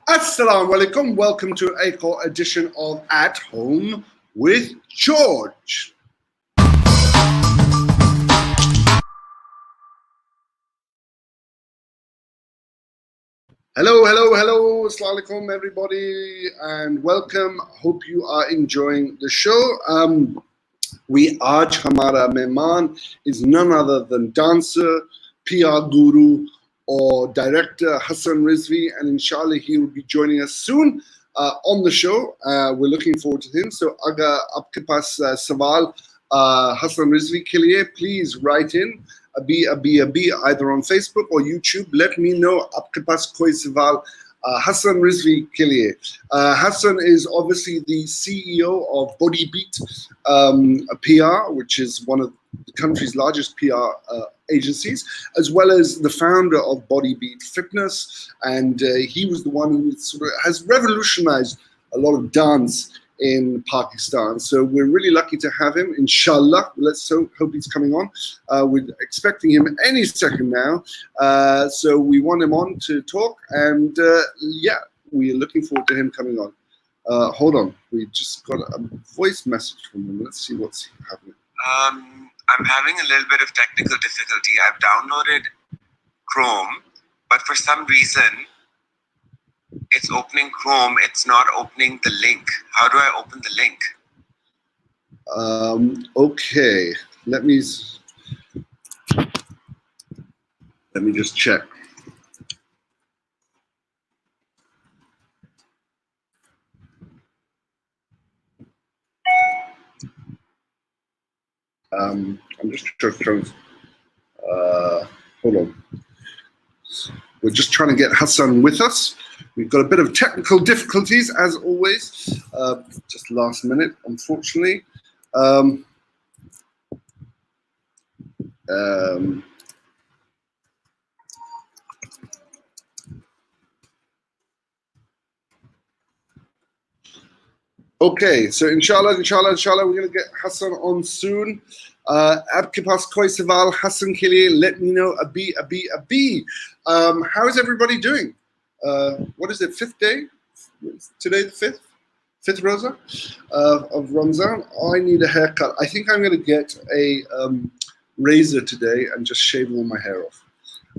Assalamu alaikum. Welcome to a call edition of At Home with George. Hello. Assalamu alaikum, everybody, and welcome. Hope you are enjoying the show. Aaj Hamara Mehman is none other than dancer, PR guru, or director Hasan Rizvi, and inshallah he will be joining us soon on the show. We're looking forward to him. So agar aapke paas sawal Hasan Rizvi ke liye, please write in abhi either on Facebook or YouTube. Let me know aapke paas koi sawal Hasan Rizvi ke liye. Hasan is obviously the CEO of BodyBeat PR, which is one of the country's largest PR agencies, as well as the founder of BodyBeat Fitness, and he was the one who sort of has revolutionized a lot of dance in Pakistan. So we're really lucky to have him. Inshallah, let's hope he's coming on. We're expecting him any second now. So we want him on to talk, and yeah, we're looking forward to him coming on. Hold on, we just got a voice message from him. Let's see what's happening. I'm having a little bit of technical difficulty. I've downloaded Chrome, but for some reason, it's opening Chrome. It's not opening the link. How do I open the link? Okay, let me just check. I'm just trying. Hold on. We're just trying to get Hasan with us. We've got a bit of technical difficulties, as always. Just last minute, unfortunately. Okay, so inshallah, we're going to get Hasan on soon. Aapke paas koi sawal Hasan ke liye, let me know. Abhi. How is everybody doing? What is it, 5th day? Today the 5th? 5th Rosa of Ramazan. I need a haircut. I think I'm going to get a razor today and just shave all my hair off.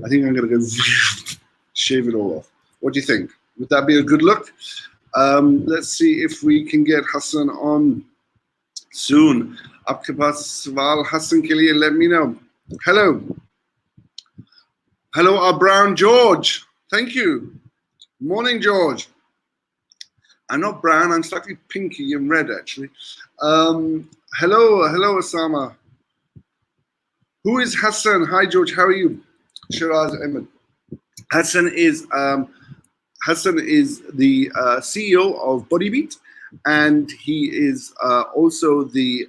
I think I'm going to go shave it all off. What do you think? Would that be a good look? Let's see if we can get Hasan on soon. Aapke paas sawal Hasan ke liye, let me know. Hello, our brown George. Thank you. Morning, George. I'm not brown, I'm slightly pinky and red, actually. Hello, Osama. Who is Hasan? Hi, George, how are you? Shiraz Ahmed. Hasan is the CEO of BodyBeat, and he is also the,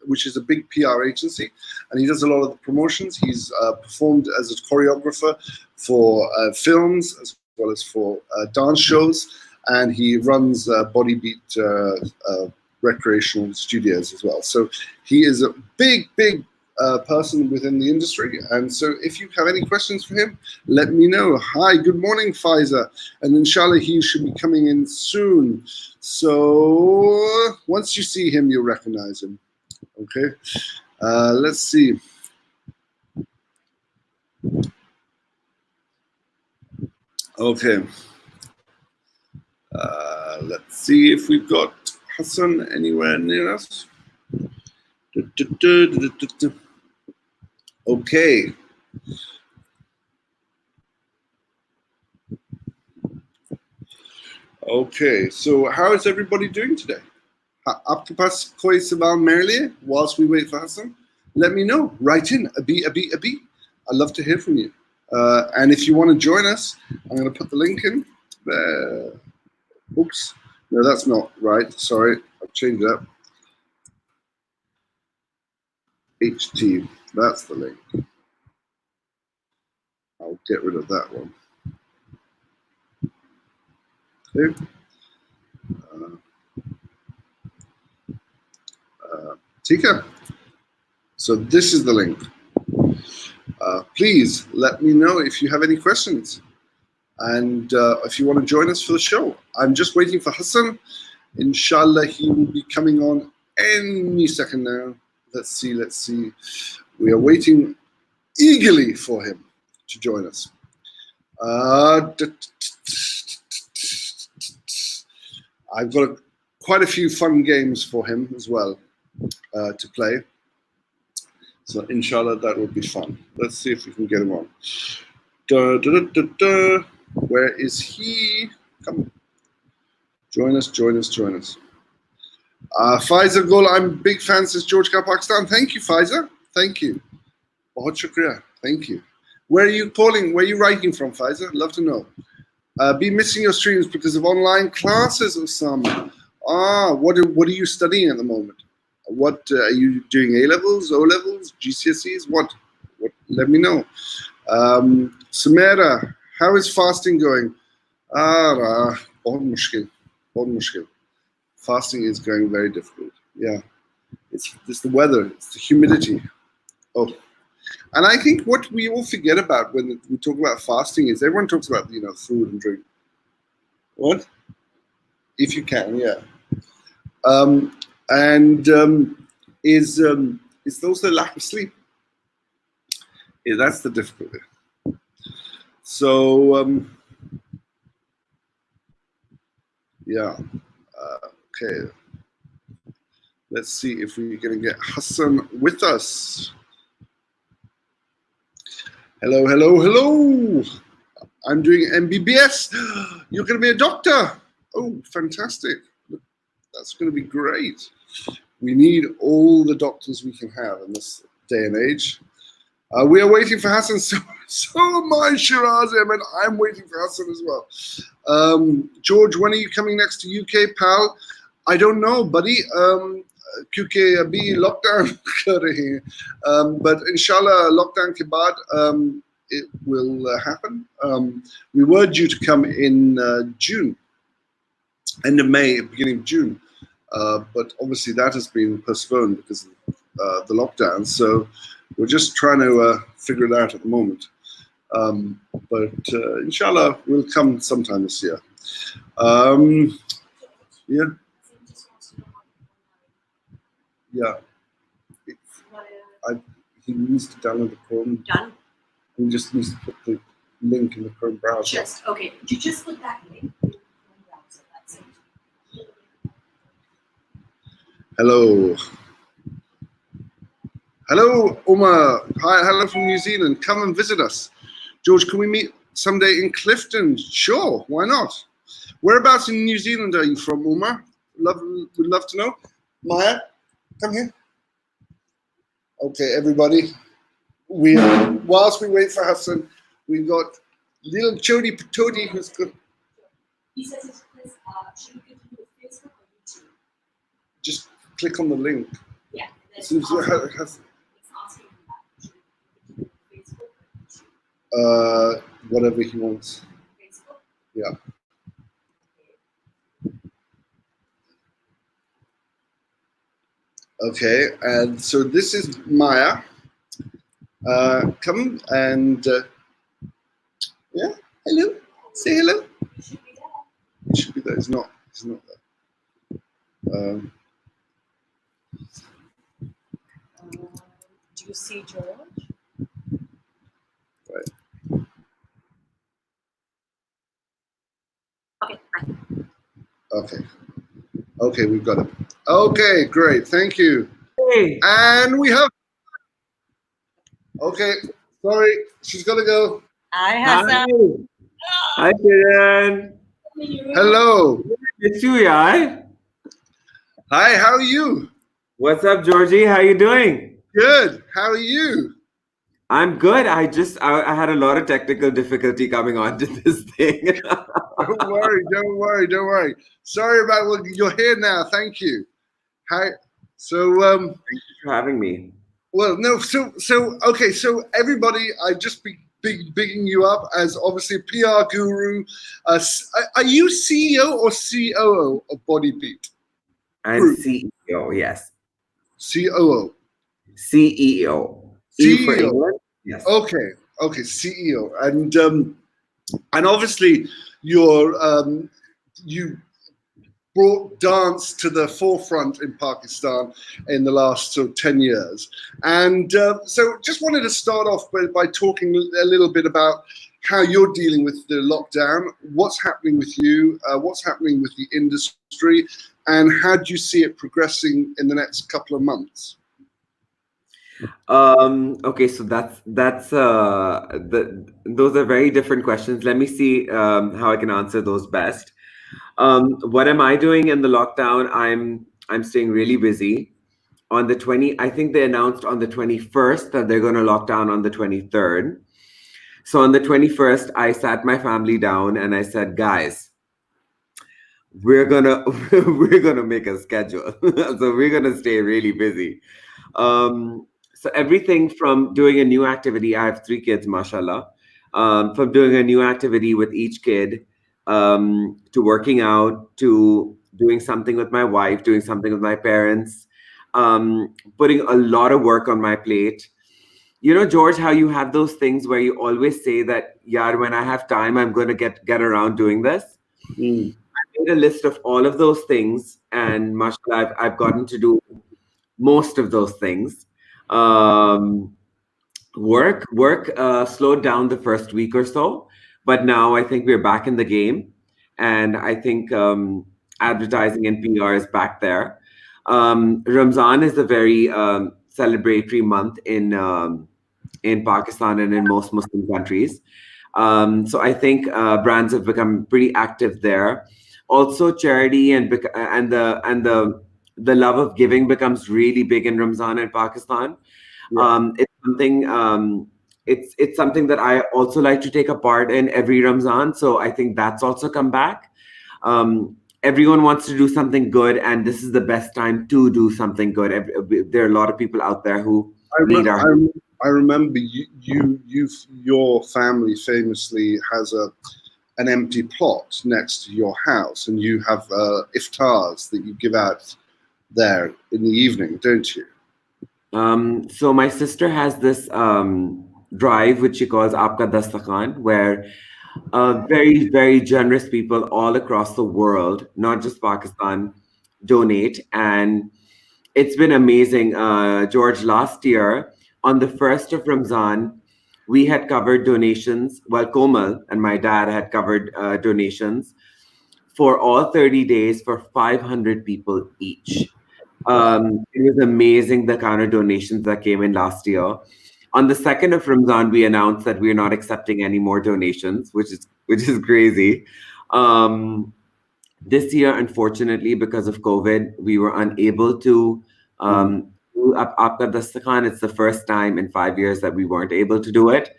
which is a big PR agency, and he does a lot of the promotions. He's performed as a choreographer for films as well as for dance shows, and he runs BodyBeat recreational studios as well. So he is a big person within the industry, and so if you have any questions for him, let me know. Hi, good morning, Faiza, and inshallah he should be coming in soon. So once you see him, you'll recognize him. Okay, let's see. Okay, let's see if we've got Hasan anywhere near us. Okay. Okay, so how is everybody doing today? Aapke paas koi sawal mere liye whilst we wait for Hasan? Let me know. Write in. Abhi. I'd love to hear from you. And if you want to join us, I'm going to put the link in there. Oops. No, that's not right. Sorry. I've changed that. HT. That's the link. I'll get rid of that one. Okay. Tika. So this is the link. Please let me know if you have any questions. And if you want to join us for the show, I'm just waiting for Hasan. Inshallah, he will be coming on any second now. Let's see. We are waiting eagerly for him to join us. I've got quite a few fun games for him as well to play. So inshallah, that will be fun. Let's see if we can get him on. Where is he? Come. Join us. Faiza Gul, I'm big fan, says George Ka, Pakistan. Thank you, Faiza. Thank you. Bahut shukriya. Thank you. Where are you calling? Where are you writing from, Faiza? Love to know. Be missing your streams because of online classes, Osama. What are you studying at the moment? What are you doing? A-levels, O-levels, GCSEs? What? Let me know. Samira, how is fasting going? Bahut mushkil. Fasting is going very difficult. Yeah. It's the weather. It's the humidity. Oh. And I think what we all forget about when we talk about fasting is everyone talks about, food and drink. What? If you can, yeah. Is also lack of sleep. Yeah, that's the difficulty. So, yeah. Okay. Let's see if we're going to get Hasan with us. Hello. I'm doing MBBS. You're going to be a doctor. Oh, fantastic. That's going to be great. We need all the doctors we can have in this day and age. We are waiting for Hasan. So am I, Shirazim, and I'm waiting for Hasan as well. George, when are you coming next to UK, pal? I don't know, buddy. क्योंकि अभी lockdown कर रहे हैं, but inshallah lockdown के बाद it will happen. We were due to come in June, end of May, beginning of June, but obviously that has been postponed because of the lockdown. So we're just trying to figure it out at the moment. But inshallah we'll come sometime this year. Yeah. He needs to download the Chrome. Done. He just needs to put the link in the Chrome browser. Okay. You just put that link in the Chrome browser. That's it. Hello, Umar. Hi, hello from New Zealand. Come and visit us. George, can we meet someday in Clifton? Sure, why not? Whereabouts in New Zealand are you from, Umar? We'd love to know. Maya, come here. Okay, everybody. Whilst we wait for Hasan, we've got little Chody Patodi who's good. He says it's should we continue with Facebook or YouTube? Just click on the link. Yeah. It's asking him that. Should we continue with Facebook or YouTube? Whatever he wants. Facebook? Yeah. Okay, and so this is Maya. Come and yeah, hello. Say hello. It should be there. It's not there. Do you see George? Right. Okay, fine. Okay, we've got it. Okay, great. Thank you. Hey. And we have. Okay, sorry, she's got to go. Hi, Hasan. Hi, Kiran. Hello. It's you, yaar. Hi, how are you? What's up, Georgie? How you doing? Good. How are you? I'm good. I had a lot of technical difficulty coming onto this thing. Don't worry. Sorry about you're here now. Thank you. Hi. So Thank you for having me. well, no, so okay, so everybody, I just be bigging you up as obviously a PR guru. Are you CEO or COO of BodyBeat I'm Group? CEO, yes. COO. CEO. E for CEO. England? Yes. Okay, CEO. And And obviously, you brought dance to the forefront in Pakistan in the last sort of 10 years. And so just wanted to start off by talking a little bit about how you're dealing with the lockdown, what's happening with you, what's happening with the industry, and how do you see it progressing in the next couple of months? Okay, so those are very different questions. Let me see how I can answer those best. What am I doing in the lockdown? I'm staying really busy. On the 20, I think they announced on the 21st that they're going to lock down on the 23rd. So on the 21st, I sat my family down and I said, guys, we're gonna we're gonna make a schedule. So we're gonna stay really busy. So everything from doing a new activity, I have 3 kids, mashallah. From doing a new activity with each kid, to working out, to doing something with my wife, doing something with my parents, putting a lot of work on my plate. You know, George, how you have those things where you always say that, yeah, when I have time, I'm going to get around doing this. Mm. I made a list of all of those things, and mashallah, I've gotten to do most of those things. Um, work slowed down the first week or so, but now I think we're back in the game, and I think advertising and PR is back there. Ramazan is a very celebratory month in Pakistan and in most Muslim countries. So I think brands have become pretty active there. Also, charity and the love of giving becomes really big in Ramazan in Pakistan. Yeah. It's something that I also like to take a part in every Ramazan. So I think that's also come back. Everyone wants to do something good, and this is the best time to do something good. There are a lot of people out there who need our help. I remember your family famously has an empty plot next to your house, and you have iftars that you give out there in the evening, don't you? So my sister has this drive which she calls Aapka Dastakhan, where very, very generous people all across the world, not just Pakistan, donate. And it's been amazing. George, last year, on the 1st of Ramzan, we had covered donations. Well, Komal and my dad had covered donations for all 30 days for 500 people each. It was amazing the kind of donations that came in last year. On the 2nd of Ramzan, we announced that we're not accepting any more donations, which is crazy. Um, this year, unfortunately, because of COVID, we were unable to do Aapka Dastakhan. It's the first time in 5 years that we weren't able to do it.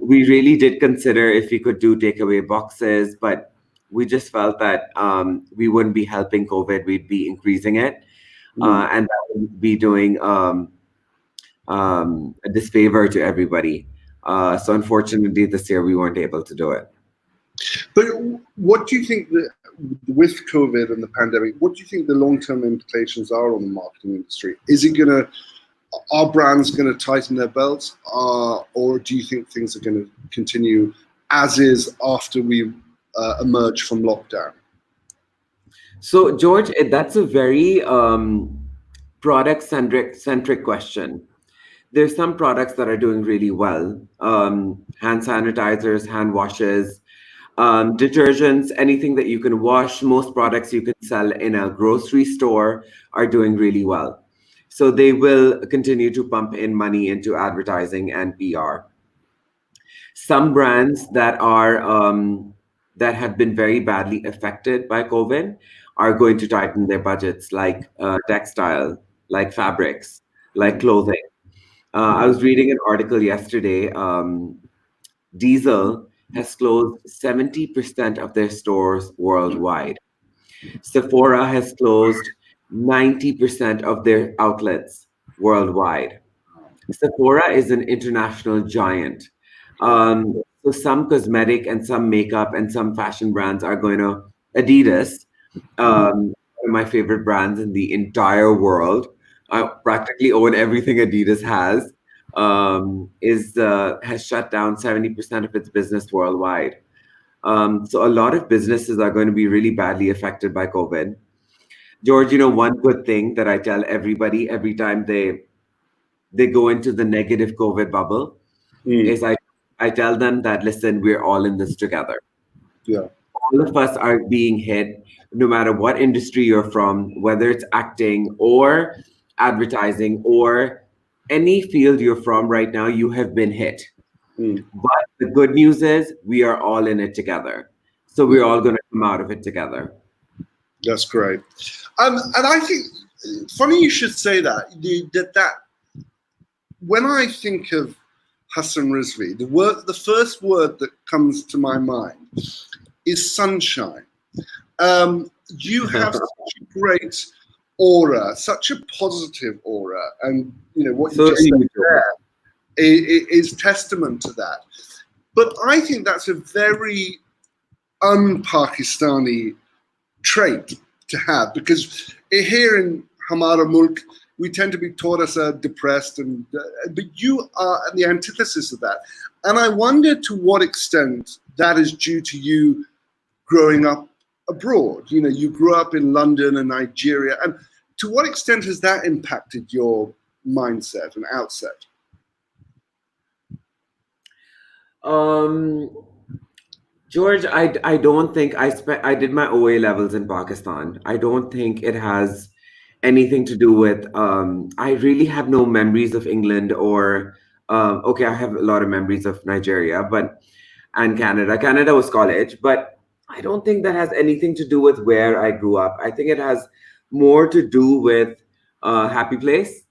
We really did consider if we could do takeaway boxes, but we just felt that we wouldn't be helping COVID, we'd be increasing it. And that would be doing a disfavor to everybody. So unfortunately, this year we weren't able to do it. But what do you think that with COVID and the pandemic, what do you think the long-term implications are on the marketing industry? Are brands going to tighten their belts, or do you think things are going to continue as is after we emerge from lockdown? So, George, that's a very product-centric question. There's some products that are doing really well. Hand sanitizers, hand washes, detergents, anything that you can wash. Most products you can sell in a grocery store are doing really well. So they will continue to pump in money into advertising and PR. Some brands that have been very badly affected by COVID are going to tighten their budgets, like textile, like fabrics, like clothing. I was reading an article yesterday. Diesel has closed 70% of their stores worldwide. Sephora has closed 90% of their outlets worldwide. Sephora is an international giant. So some cosmetic and some makeup and some fashion brands are going to Adidas, one of my favorite brands in the entire world. I practically own everything Adidas has. is has shut down 70% of its business worldwide. So a lot of businesses are going to be really badly affected by COVID. George, one good thing that I tell everybody every time they go into the negative COVID bubble is I tell them that, listen, we're all in this together. Yeah. All of us are being hit, no matter what industry you're from, whether it's acting or advertising or any field you're from right now, you have been hit. But the good news is we are all in it together. So we're all going to come out of it together. That's great. And I think, funny you should say that. That when I think of Hasan Rizvi, the first word that comes to my mind is sunshine. You have such a great aura, such a positive aura, and what you just said there is testament to that. But I think that's a very un-Pakistani trait to have, because here in Hamara Mulk, we tend to be taught as depressed, but you are the antithesis of that. And I wonder to what extent that is due to you growing up abroad. You grew up in London and Nigeria, and to what extent has that impacted your mindset and outset? George, I don't think I did my OA levels in Pakistan. I don't think it has anything to do with. I really have no memories of England or. Okay, I have a lot of memories of Nigeria, and Canada. Canada was college, but I don't think that has anything to do with where I grew up. I think it has more to do with happy place.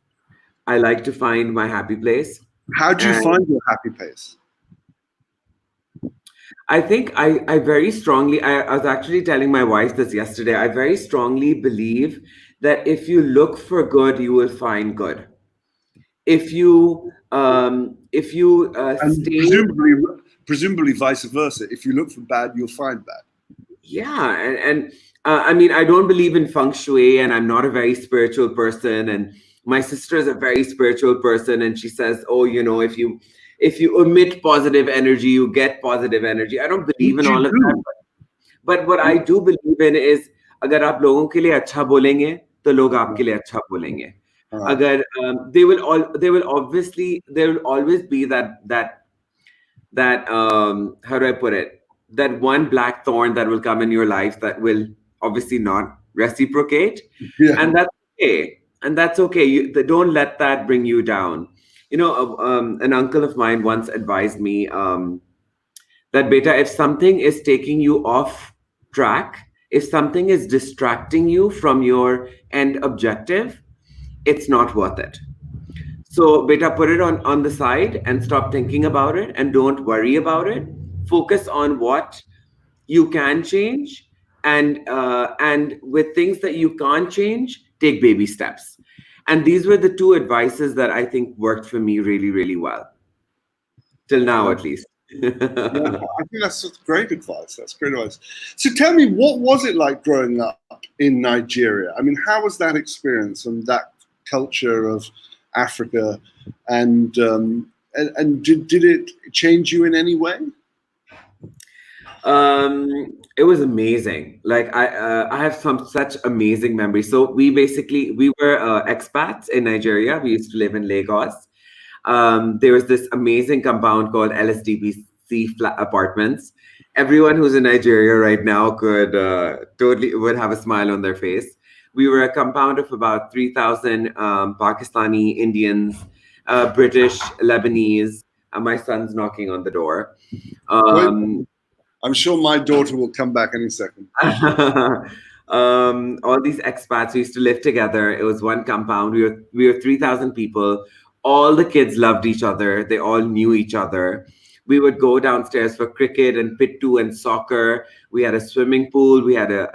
I like to find my happy place. How do you find your happy place? I think I very strongly, I was actually telling my wife this yesterday. I very strongly believe that if you look for good, you will find good. If you and stay, presumably vice versa. If you look for bad, you'll find bad. Yeah, and I mean, I don't believe in feng shui, and I'm not a very spiritual person. And my sister is a very spiritual person, and she says, "Oh, if you emit positive energy, you get positive energy." I don't believe in all of that, but what I do believe in is, अगर आप लोगों के लिए अच्छा बोलेंगे, तो लोग आपके लिए अच्छा बोलेंगे. अगर there will always be that how do I put it? That one black thorn that will come in your life that will obviously not reciprocate, and that's okay. And that's okay. Don't let that bring you down. An uncle of mine once advised me that, beta, if something is taking you off track, if something is distracting you from your end objective, it's not worth it. So, beta, put it on the side and stop thinking about it, and don't worry about it. Focus on what you can change, and with things that you can't change, take baby steps. And these were the two advices that I think worked for me really, really well. Till now, at least. Yeah, I think that's great advice. That's great advice. So tell me, what was it like growing up in Nigeria? I mean, how was that experience and that culture of Africa, and did it change you in any way? It was amazing. Like I have such amazing memories. So we were expats in Nigeria. We used to live in Lagos. There was this amazing compound called LSDBC flat apartments. Everyone who's in Nigeria right now would have a smile on their face. We were a compound of about 3,000 Pakistani, Indians, British, Lebanese. My son's knocking on the door. I'm sure my daughter will come back any second. All these expats, we used to live together. It was one compound. We were 3,000 people. All the kids loved each other. They all knew each other. We would go downstairs for cricket and pittu and soccer. We had a swimming pool. We had a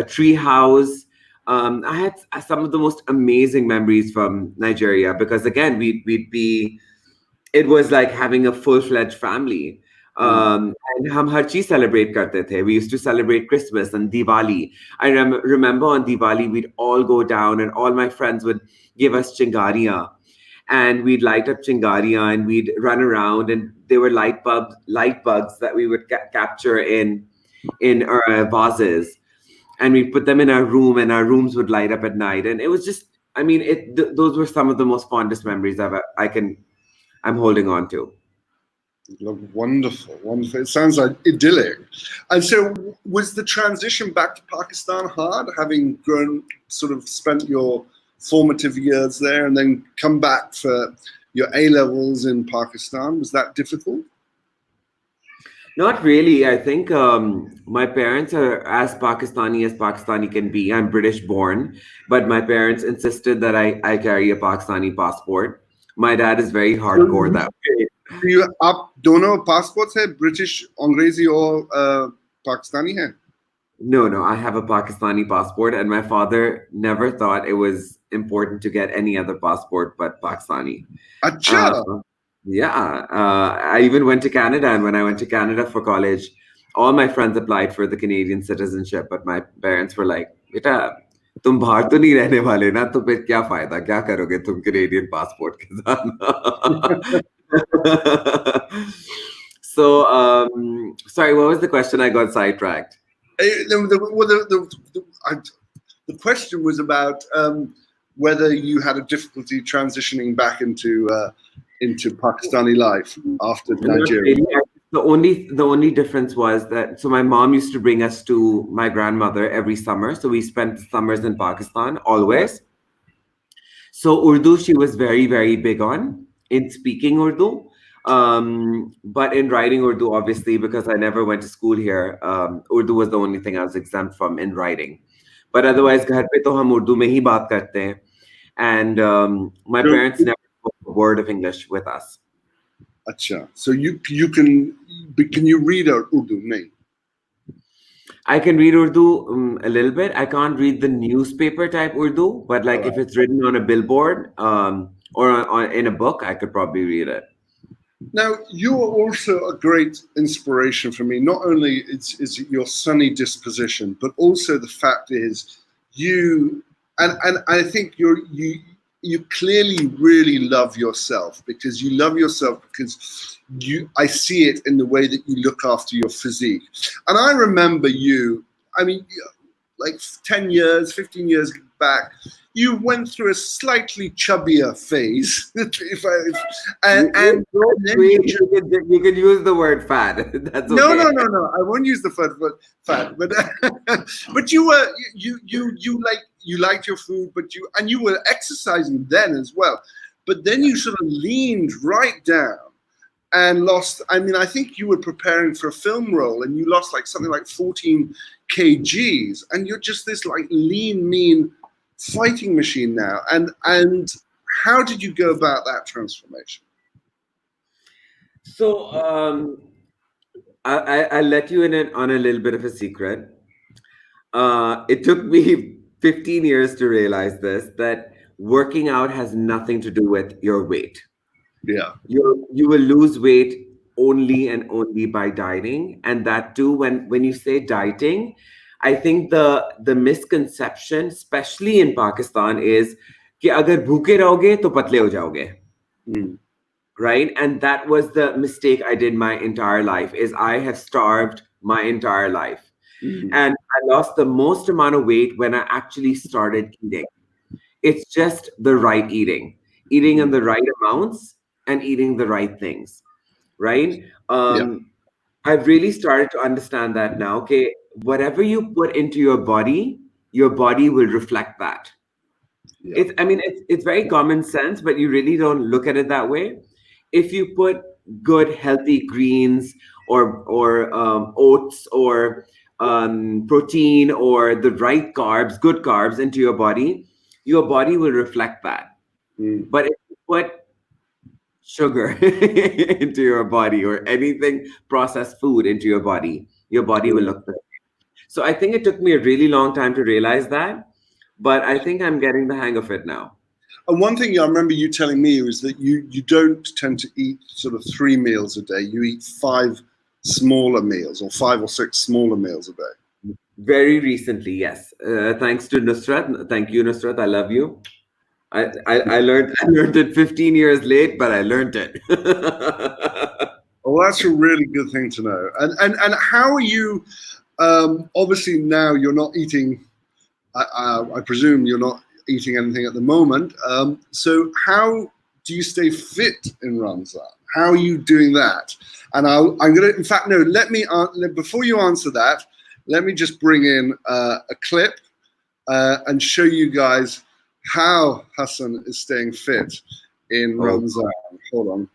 tree house. I had some of the most amazing memories from Nigeria, because again, it was like having a full-fledged family. And हम हर चीज celebrate करते थे. We used to celebrate Christmas and Diwali. I remember on Diwali, we'd all go down and all my friends would give us chingariya. and we'd light up chingaria and we'd run around, and there were light bugs that we would capture in our vases, and we'd put them in our room, and our rooms would light up at night. And it was just, I mean, those were some of the most fondest memories I'm holding on to. Look, wonderful, wonderful. It sounds like idyllic. And so was the transition back to Pakistan hard, having grown, sort of spent your formative years there and then come back for your A-levels in Pakistan? Was that difficult? Not really. I think my parents are as Pakistani can be. I'm British born, but my parents insisted that I carry a Pakistani passport. My dad is very hardcore that way. आप दोनों passports है, British, अंग्रेजी और Pakistani है? No, I have a Pakistani passport, and my father never thought it was important to get any other passport but Pakistani. Acha. Yeah, I even went to Canada, and when I went to Canada for college, all my friends applied for the Canadian citizenship, but my parents were like, "Beta, तुम बाहर तो नहीं रहने वाले ना, तो फिर क्या फायदा? क्या करोगे तुम Canadian passport के साथ?" So, sorry, what was the question? I got sidetracked. The question was about whether you had a difficulty transitioning back into Pakistani life after Nigeria. Really. The only difference was that, so my mom used to bring us to my grandmother every summer. So we spent summers in Pakistan always. So Urdu, she was very, very big on in speaking Urdu. But in writing Urdu, obviously, because I never went to school here, Urdu was the only thing I was exempt from in writing. But otherwise, घर पे तो हम उर्दू में ही बात करते हैं. And my parents never spoke a word of English with us. Acha. So you can you read Urdu? No. I can read Urdu a little bit. I can't read the newspaper type Urdu, but like if it's written on a billboard or in a book, I could probably read it. Now, you are also a great inspiration for me. Not only is your sunny disposition, but also the fact is you, and I think you clearly really love yourself, because you love yourself because I see it in the way that you look after your physique. And I remember you, I mean, like 10 years, 15 years back, you went through a slightly chubbier phase. You can use the word fat. That's okay. No. I won't use the word fat. But you liked your food, and you were exercising then as well. But then you sort of leaned right down and lost. I mean, I think you were preparing for a film role, and you lost like something like 14 kgs, and you're just this like lean, mean fighting machine now. And how did you go about that transformation? So I'll let you in on a little bit of a secret. It took me 15 years to realize this, that working out has nothing to do with your weight. Yeah. You will lose weight only and only by dieting. And that too, when you say dieting, I think the misconception, especially in Pakistan, is कि अगर भूखे रहोगे तो पतले हो जाओगे. Right? And that was the mistake I did my entire life, is I have starved my entire life. And I lost the most amount of weight when I actually started eating. It's just the right eating in the right amounts and eating the right things. Right? I've really started to understand that now. Okay, whatever you put into your body will reflect that. Yeah. It's very common sense, but you really don't look at it that way. If you put good, healthy greens or oats or protein or the right carbs, good carbs into your body will reflect that. But if you put sugar into your body or anything processed food into your body will look the same. So I think it took me a really long time to realize that, but I think I'm getting the hang of it now. And one thing I remember you telling me was that you don't tend to eat sort of 3 meals a day. You eat 5 smaller meals, or 5 or 6 smaller meals a day. Very recently, yes. Thanks to Nusrat. Thank you, Nusrat. I love you. I learned it 15 years late, but I learned it. Well, that's a really good thing to know. And how are you? Obviously, now you're not eating. I presume you're not eating anything at the moment. So how do you stay fit in Ramazan? How are you doing that? And I'm gonna. In fact, no. Let me before you answer that. Let me just bring in a clip and show you guys how Hasan is staying fit in Ramazan. Hold on.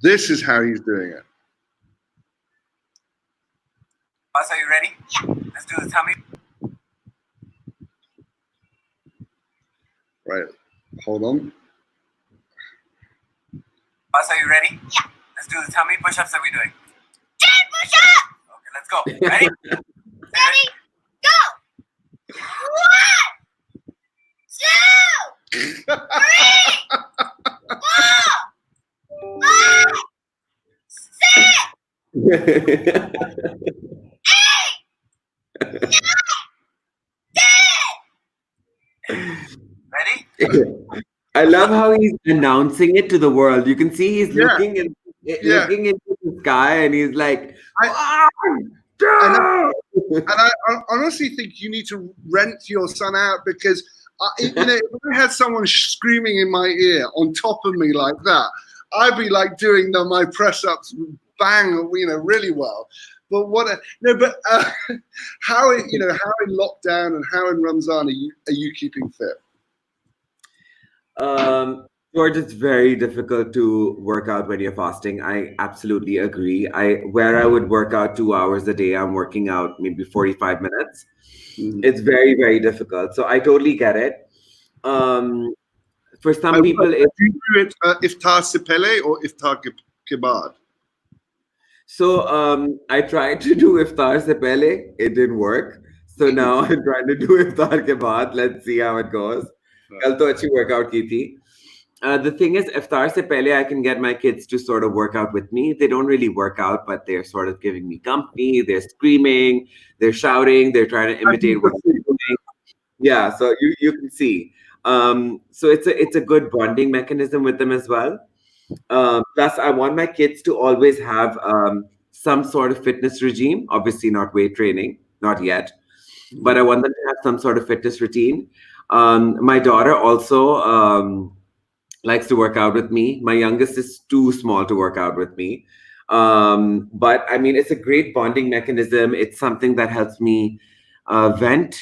This is how he's doing it. Are you ready? Yeah. Let's do the tummy. Right. Hold on. Are you ready? Yeah. Let's do the tummy push-ups that we're doing. 10 push-ups! Okay, let's go. Ready? Ready? Go! 1, 2, 3, 4, 5, 6, 7, 8, 9, 10. Ready? I love how he's announcing it to the world. You can see he's looking into the sky, and he's like, I honestly think you need to rent your son out, because if I had someone screaming in my ear on top of me like that, I'd be like doing my press ups, bang, really well. But how in lockdown and how in Ramazan are you keeping fit? George, it's very difficult to work out when you're fasting. I absolutely agree. Where I would work out 2 hours a day, I'm working out maybe 45 minutes. It's very, very difficult. So I totally get it. For some people, do you do it iftar se pehle or iftar ke baad? So I tried to do iftar se pehle. It didn't work. So now I'm trying to do iftar ke baad. Let's see how it goes. Kal to achhi workout ki thi. The thing is, iftar se pehle, I can get my kids to sort of work out with me. They don't really work out, but they're sort of giving me company. They're screaming, they're shouting, they're trying to imitate what I'm doing. Yeah, so you can see. So it's a good bonding mechanism with them as well. Plus, I want my kids to always have some sort of fitness regime. Obviously, not weight training, not yet, but I want them to have some sort of fitness routine. My daughter also likes to work out with me. My youngest is too small to work out with me. But I mean, it's a great bonding mechanism. It's something that helps me vent,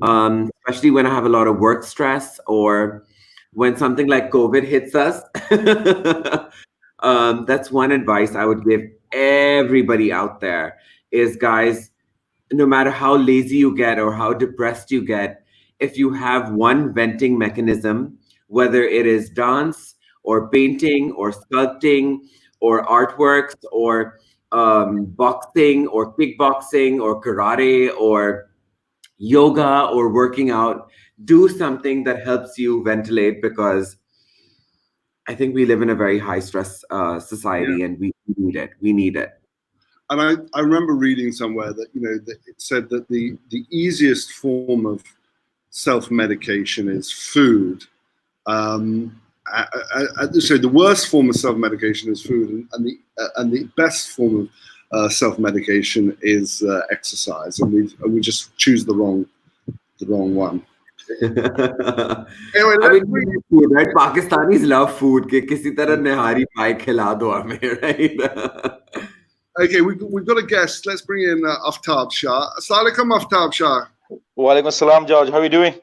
especially when I have a lot of work stress or when something like COVID hits us. That's one advice I would give everybody out there is, guys, no matter how lazy you get or how depressed you get, if you have one venting mechanism, whether it is dance or painting or sculpting or artworks or boxing or kickboxing or karate or yoga or working out, do something that helps you ventilate, because I think we live in a very high stress society, and we need it. We need it. And I remember reading somewhere that that it said that the easiest form of self-medication is food. So the worst form of self-medication is food, and the best form of self-medication is exercise, and we just choose the wrong one. Anyway, I mean, food, right? Pakistanis love food. कि किसी तरह निहारी पाई खिला दो हमें, right? Okay, we've got a guest. Let's bring in Aftab Shah. Assalamu alaikum, Aftab Shah. Wa alaikum salam, George. How are you doing?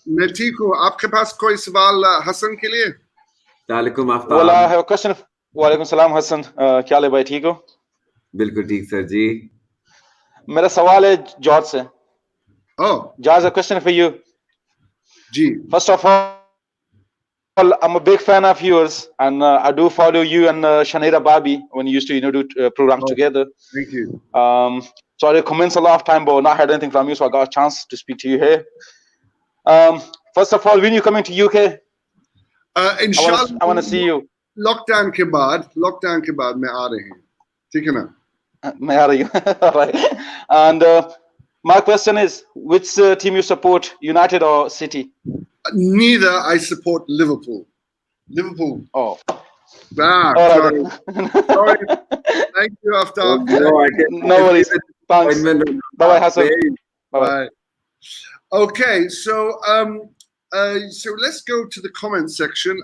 मैं ठीक हूँ. आपके पास कोई सवाल हसन के लिए? Assalamualaikum, Aftab. Well, I have a question. Wa alaikum salam, Hasan. क्या हाल है भाई, ठीक हो? बिल्कुल ठीक सर जी. मेरा सवाल है जॉर्ज से. Oh. George, a question for you. Gee. First of all, I'm a big fan of yours, and I do follow you and Shanira Babi when you used to, do programs together. Thank you. So I commence a lot of time, but not heard anything from you, so I got a chance to speak to you here. First of all, when you coming to UK? Inshallah. I want to see you. Lockdown के बाद मैं आ रही हूँ. ठीक है ना? मैं आ रही हूँ. All right. And my question is, which team you support, United or City? Neither. I support Liverpool. Liverpool. Oh. Ah, All God. right. Sorry. Thank you, Aftab. No, I can No worries. Thanks. Bye-bye, Hasan. Bye-bye. Bye. Okay, so let's go to the comment section.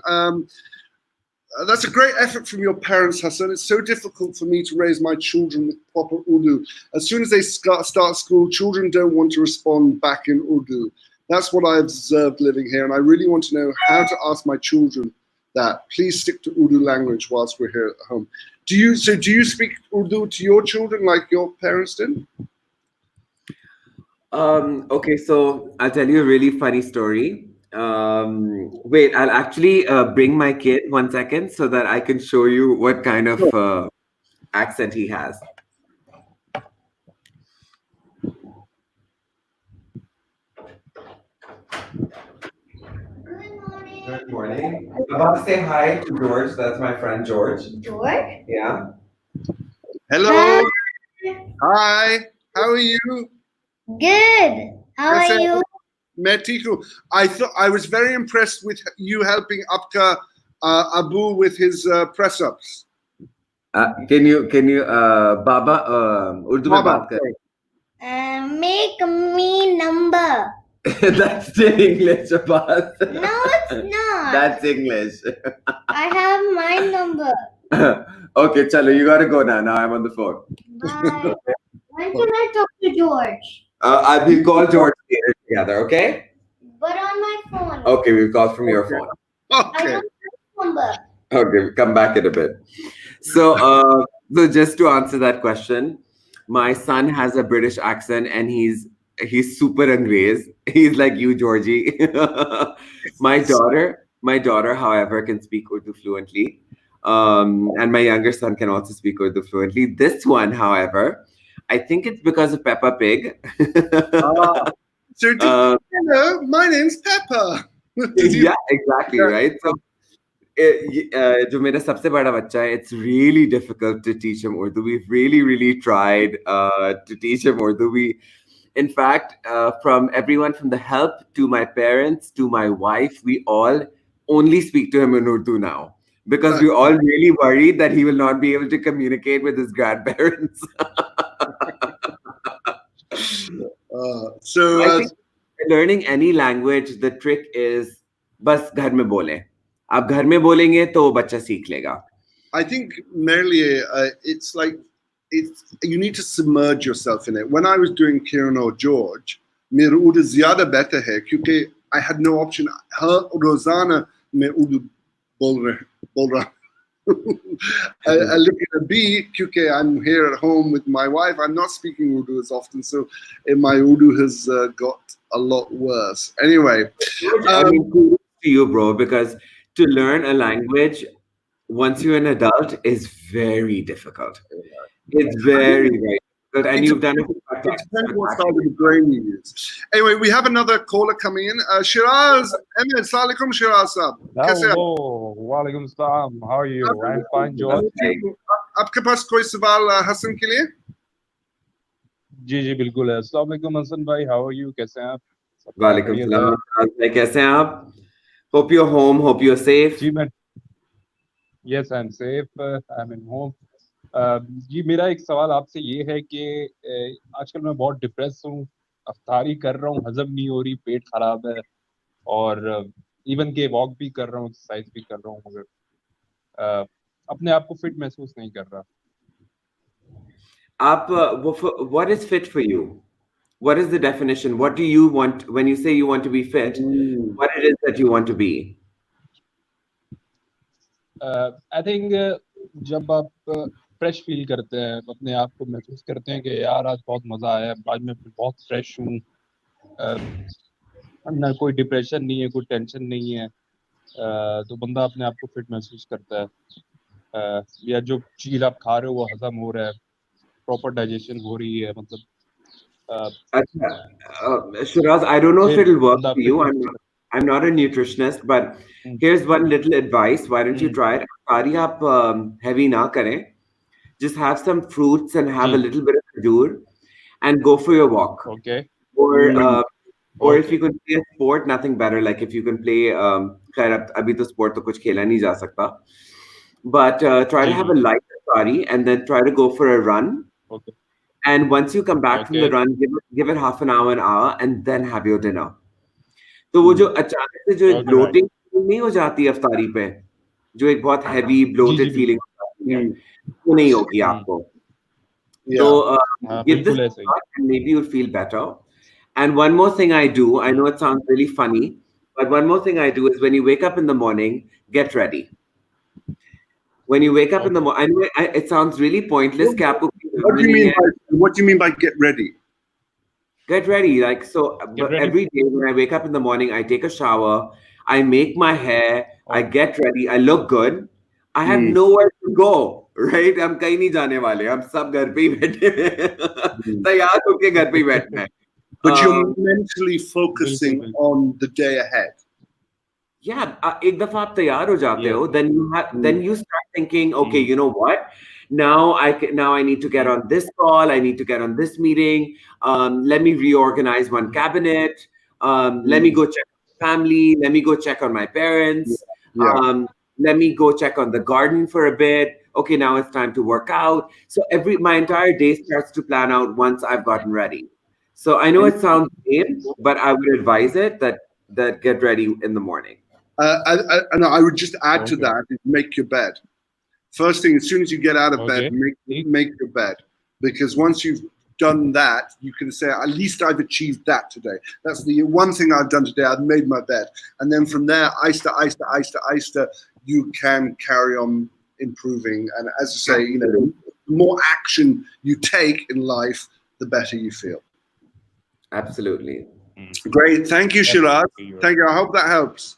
That's a great effort from your parents, Hasan. It's so difficult for me to raise my children with proper Urdu. As soon as they start school, children don't want to respond back in Urdu. That's what I've observed living here, and I really want to know how to ask my children that. Please stick to Urdu language whilst we're here at home. Do you speak Urdu to your children like your parents did? Okay, so I'll tell you a really funny story. Wait, I'll actually bring my kid 1 second so that I can show you what kind of accent he has. Good morning. I'm about to say hi to George. That's my friend George. George? Yeah. Hello. Hi. How are you? Good. How are you? मैं ठीक हूँ. I was very impressed with you helping Apka Abu with his press ups. Can you Baba Urdu में बात करें? Make me number. That's the English part. No, it's not. That's English. I have my number. Okay, chalo, you gotta go now. Now I'm on the phone. Bye. When can I talk to George? We'll call George later together, okay? But on my phone. Okay, we'll call from your phone. I Okay. don't have number. Okay, we'll come back in a bit. So, so just to answer that question, my son has a British accent and he's super Angrez. He's like you, Georgie. My daughter, however, can speak Urdu fluently. And my younger son can also speak Urdu fluently. This one, however, I think it's because of Peppa Pig. So hello, my name's Peppa. Yeah, exactly, right? So, जो मेरा सबसे बड़ा बच्चा है, it's really difficult to teach him Urdu. We've really tried to teach him Urdu. In fact, from everyone from the help to my parents to my wife, we all only speak to him in Urdu now because we're all really worried that he will not be able to communicate with his grandparents. So I think learning any language, the trick is बस घर में बोले. आप घर में बोलेंगे तो बच्चा सीख लेगा. I think merely it's like you need to submerge yourself in it. When I was doing Kiran or George, मेरा उर्दू ज़्यादा better है क्योंकि I had no option. हर रोज़ाना मैं उर्दू बोल रहा. I look at a B क्योंकि I'm here at home with my wife. I'm not speaking Urdu as often, so my Urdu has got a lot worse. Anyway, I mean, kudos to you, bro, because to learn a language once you're an adult is very difficult. It's very difficult, and you've done it. It depends what side of the brain you use. Anyway, we have another caller coming in. Shiraz Ahmed, Assalamu alaikum, Shiraz sahab. कैसे हैं? Hello, walaikum salam. How are you? I'm fine, George. आपके पास कोई सवाल हसन के लिए? जी बिल्कुल है. अस्सलाम वालेकुम हसन भाई. How are you? कैसे हैं आप? वालेकुम सलाम. कैसे हैं आप? Hope you're home. Hope you're safe. जी मैं. Yes, I'm safe. I'm in home. जी मेरा एक सवाल आपसे ये है कि आजकल मैं बहुत डिप्रेस हूँ. अफ्तारी कर रहा हूँ, हजम नहीं हो रही, पेट खराब है और इवन के वॉक भी कर रहा हूँ, एक्सरसाइज भी कर रहा हूँ, मगर अपने आप को फिट महसूस नहीं कर रहा. आप what is fit for you? What is the definition? What do you want when you say you want to be fit? What it is that you want to be? I think जब आप fresh feel करते हैं, अपने आप को महसूस करते हैं कि यार आज बहुत मजा आया, आज मैं बहुत फ्रेश हूँ, ना कोई डिप्रेशन नहीं है, कोई टेंशन नहीं है, तो बंदा अपने आप को फिट महसूस करता है. या जो चीज आप खा रहे हो वो हजम हो रहा है, प्रॉपर डाइजेशन हो रही है, मतलब Shiraz, I don't know if it'll work for you. I'm not a nutritionist, but here's one little advice. Why don't you try it? Aftari aap heavy na kare. Just have some fruits and have a little bit of khajoor and go for your walk. Okay. Or Or if you can play a sport, nothing better. Like if you can play, खैर अभी तो sport तो कुछ खेला नहीं जा सकता. But try to have a light safari and then try to go for a run. Okay. And once you come back from the run, give it half an hour, and then have your dinner. तो वो जो अचानक से जो एक bloating नहीं हो जाती अफ्तारी पे, जो एक बहुत heavy bloated feeling होती है, वो नहीं होगी आपको. So give this a shot and maybe you'll feel better. And one more thing I do, I know it sounds really funny, but one more thing I do is when you wake up in the morning, get ready. When you wake up in the morning, I know it sounds really pointless. What do you mean by get ready? Get ready. Like, so every day when I wake up in the morning, I take a shower, I make my hair, I get ready, I look good. I have nowhere to go, right? I'm कहीं नहीं जाने वाले, हम सब घर पे ही बैठे हैं, तैयार होके घर पे ही बैठना है. But you're mentally focusing on the day ahead. Yeah, एक दफा आप तैयार हो जाते हो, then you start thinking, okay, you know what? Now I need to get on this call. I need to get on this meeting. Let me reorganize one cabinet. Let me go check on family. Let me go check on my parents. Let me go check on the garden for a bit. Okay, now it's time to work out. So my entire day starts to plan out once I've gotten ready. So I know it sounds lame, but I would advise it that get ready in the morning. And I would just add to that is make your bed. First thing, as soon as you get out of bed, make your bed. Because once you've done that, you can say, at least I've achieved that today. That's the one thing I've done today. I've made my bed. And then from there, aista, you can carry on improving. And as I say, you know, the more action you take in life, the better you feel. Absolutely. Great. Thank you, Shiraz. Thank you. I hope that helps.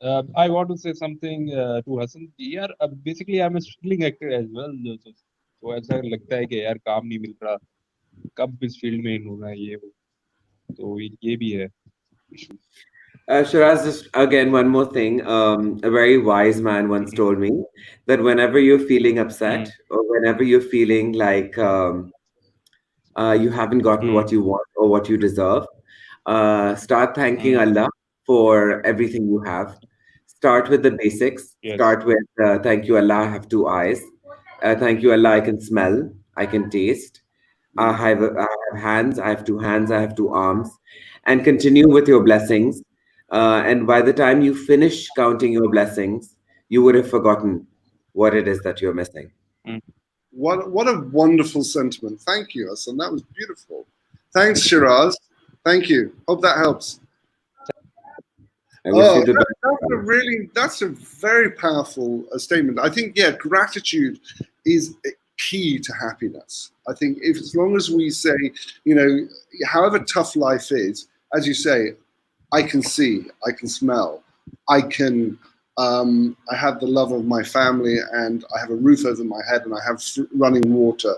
I want to say something to Hasan. Yeah, basically I'm a struggling actor as well. So ऐसा लगता है कि यार काम नहीं मिल रहा, कब इस फील्ड में इन होना है ये वो, तो ये भी है issue. Shiraz, just again one more thing. A very wise man once told me that whenever you're feeling upset or whenever you're feeling like you haven't gotten what you want or what you deserve, start thanking Allah for everything you have. Start with the basics. Start with thank you Allah, I have 2 eyes. Thank you Allah, I can smell, I can taste. I have hands, I have 2 hands, I have 2 arms. And continue with your blessings. And by the time you finish counting your blessings, you would have forgotten what it is that you're missing. What a wonderful sentiment. Thank you, Hasan. That was beautiful. Thanks, Shiraz. Thank you. Hope that helps. That's a very powerful statement. I think, gratitude is key to happiness. I think as long as we say, you know, however tough life is, as you say, I can see, I can smell, I can, I have the love of my family, and I have a roof over my head, and I have running water.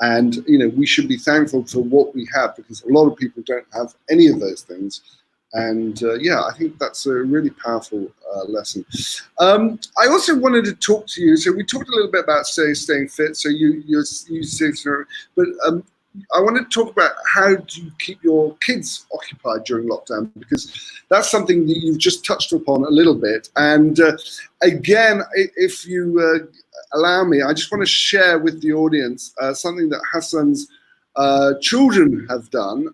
And, you know, we should be thankful for what we have, because a lot of people don't have any of those things. And I think that's a really powerful lesson. I also wanted to talk to you. So we talked a little bit about staying fit. So you say, but I wanted to talk about how do you keep your kids occupied during lockdown, because that's something that you've just touched upon a little bit. And again, if you allow me, I just want to share with the audience something that Hasan's children have done.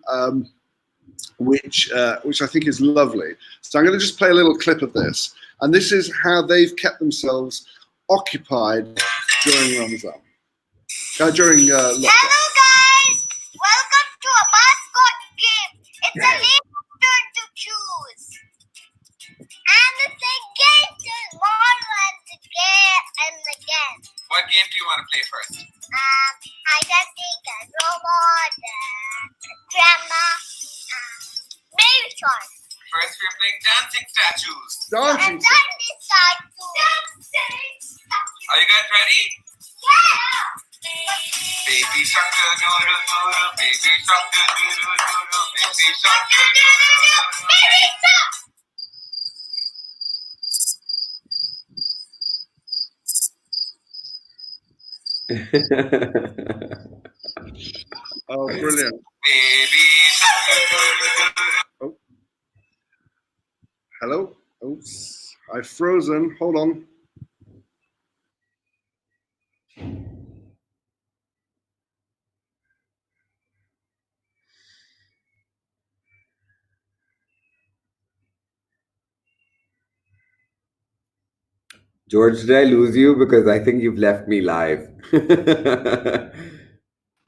Which I think is lovely. So I'm going to just play a little clip of this. And this is how they've kept themselves occupied during Ramazan. During lockdown. Hello guys! Welcome to a mascot game. It's a little turn to choose. And it's again tomorrow and again. What game do you want to play first? I can take a robot, drama, maybe choice. First, we're playing dancing statues. And then decide to Are you guys ready? Yeah! Baby shark doodle doodle, baby shark doodle doodle, baby shark doodle doodle. Baby shark! Oh, brilliant. Baby shark frozen. Hold on. George, did I lose you? Because I think you've left me live.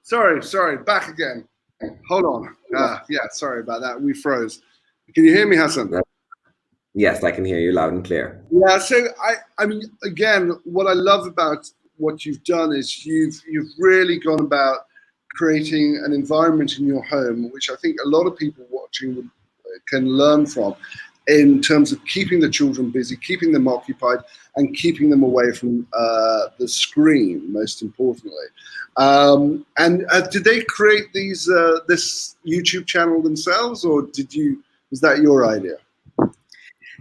Sorry, back again. Hold on. Yeah, sorry about that. We froze. Can you hear me, Hasan? Yes, I can hear you loud and clear. Yeah, so I mean, again, what I love about what you've done is you've really gone about creating an environment in your home, which I think a lot of people watching can learn from, in terms of keeping the children busy, keeping them occupied, and keeping them away from the screen, most importantly. And did they create this YouTube channel themselves, or was that your idea?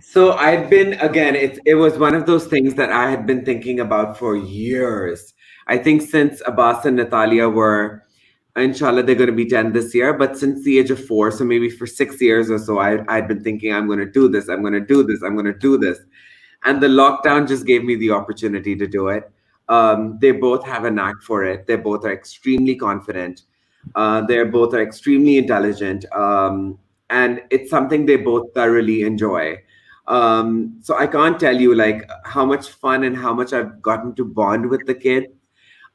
So I've been, again, it was one of those things that I had been thinking about for years. I think since Abbas and Natalia were, inshallah, they're going to be 10 this year, but since the age of 4, so maybe for 6 years or so, I'd been thinking, I'm going to do this, I'm going to do this, I'm going to do this. And the lockdown just gave me the opportunity to do it. They both have a knack for it. They both are extremely confident. They both are extremely intelligent. And it's something they both thoroughly enjoy. So I can't tell you like how much fun and how much I've gotten to bond with the kids.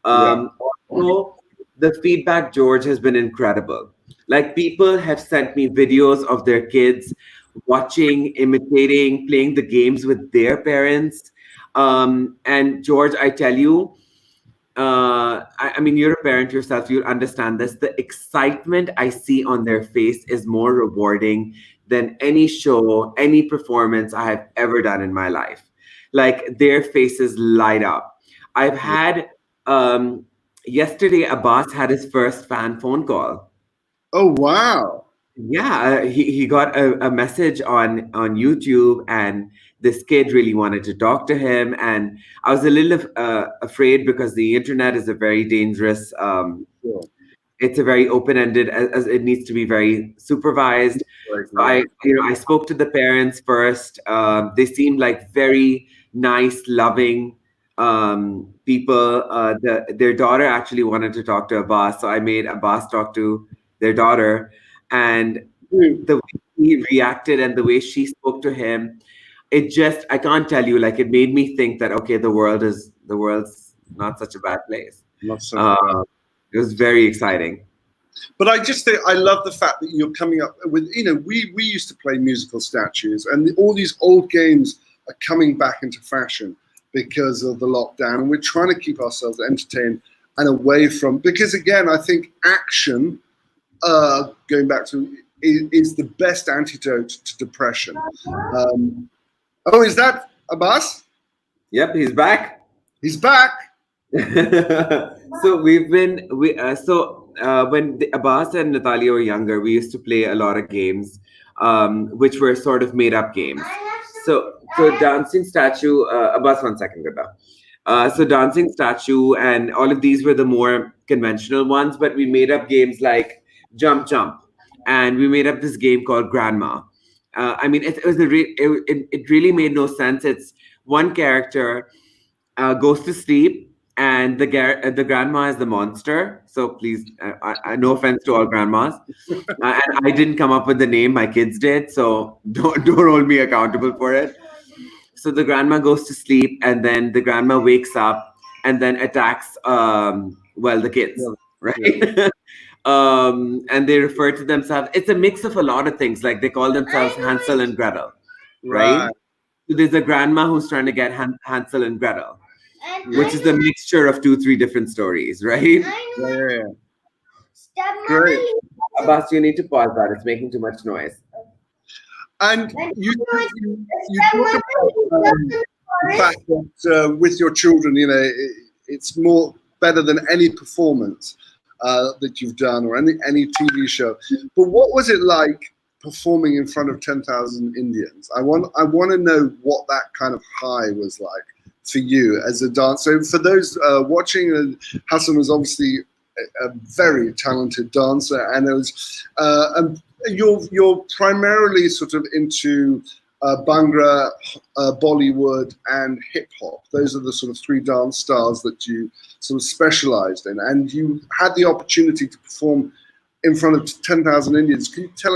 Also, the feedback, George, has been incredible. Like people have sent me videos of their kids watching, imitating, playing the games with their parents. And George, I tell you, I mean, you're a parent yourself, you'll understand this. The excitement I see on their face is more rewarding than any show, any performance I have ever done in my life. Like their faces light up. I've had, yesterday, Abbas had his first fan phone call. Oh, wow. Yeah, he got a message on YouTube, and this kid really wanted to talk to him. And I was a little afraid because the internet is a very dangerous, it's a very open-ended, as it needs to be very supervised. So I spoke to the parents first. They seemed like very nice, loving people. Their daughter actually wanted to talk to Abbas, so I made Abbas talk to their daughter. And the way he reacted and the way she spoke to him, I can't tell you, like it made me think that, okay, the world's not such a bad place. Not so bad. It was very exciting. But I just think I love the fact that you're coming up with, we used to play musical statues, and all these old games are coming back into fashion because of the lockdown, and we're trying to keep ourselves entertained and away from, because again, I think action, going back to, is the best antidote to depression. Oh, is that Abbas? Yep, he's back. He's back. So when Abbas and Natalia were younger, we used to play a lot of games, which were sort of made up games. So dancing statue, Abbas, 1 second, Gada. So dancing statue and all of these were the more conventional ones, but we made up games like jump, and we made up this game called Grandma. I mean, it really made no sense. It's one character goes to sleep, and the grandma is the monster. So please, no offense to all grandmas, and I didn't come up with the name. My kids did, so don't hold me accountable for it. So the grandma goes to sleep, and then the grandma wakes up and then attacks the kids, right? Yeah. And they refer to themselves. It's a mix of a lot of things. Like they call themselves Hansel and Gretel, right? So there's a grandma who's trying to get Hansel and Gretel, which is a mixture of 2-3 different stories, right? Yeah. Great. Abbas, you need to pause that. It's making too much noise. And you talk about the fact that with your children, it's more better than any performance that you've done or any TV show. But what was it like performing in front of 10,000 Indians? I want to know what that kind of high was like for you as a dancer. So for those watching, Hasan was obviously a very talented dancer, and it was you're primarily sort of into Bhangra, Bollywood, and hip hop. Those are the sort of three dance styles that you sort of specialized in. And you had the opportunity to perform in front of 10,000 Indians. Can you tell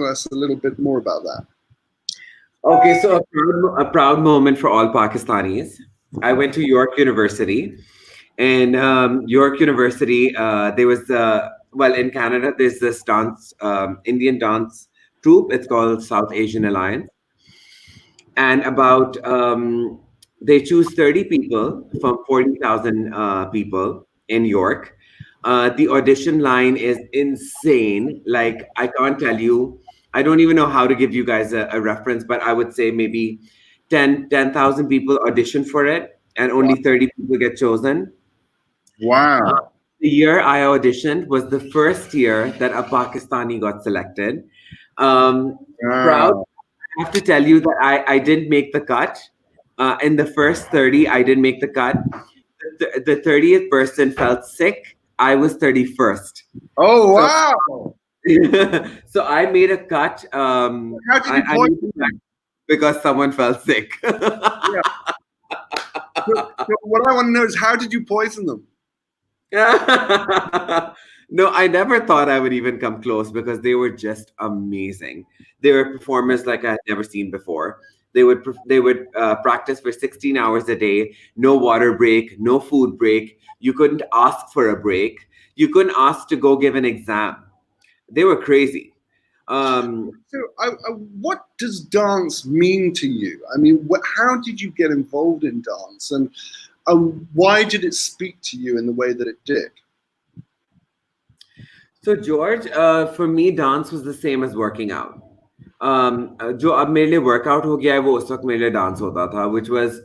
us a little bit more about that? Okay, so a proud moment for all Pakistanis. I went to York University, and York University, there was well, in Canada, there's this dance, Indian dance troupe. It's called South Asian Alliance, and about they choose 30 people from 40,000 people in York. The audition line is insane. Like, I can't tell you. I don't even know how to give you guys a reference, but I would say maybe 10,000 people audition for it, and only 30 people get chosen. Wow. The year I auditioned was the first year that a Pakistani got selected. Proud. Wow. I have to tell you that I didn't make the cut. In the first 30, I didn't make the cut. The 30th person felt sick. I was 31st. Oh, wow. So I made a cut. How did you I made poison a cut because someone felt sick. So what I want to know is, how did you poison them? No, I never thought I would even come close because they were just amazing. They were performers like I had never seen before. They would practice for 16 hours a day, no water break, no food break. You couldn't ask for a break. You couldn't ask to go give an exam. They were crazy. So, what does dance mean to you? I mean, how did you get involved in dance, and why did it speak to you in the way that it did? So George, for me, dance was the same as working out. जो अब मेरे लिए workout हो गया है वो उस वक्त मेरे लिए dance होता था, which was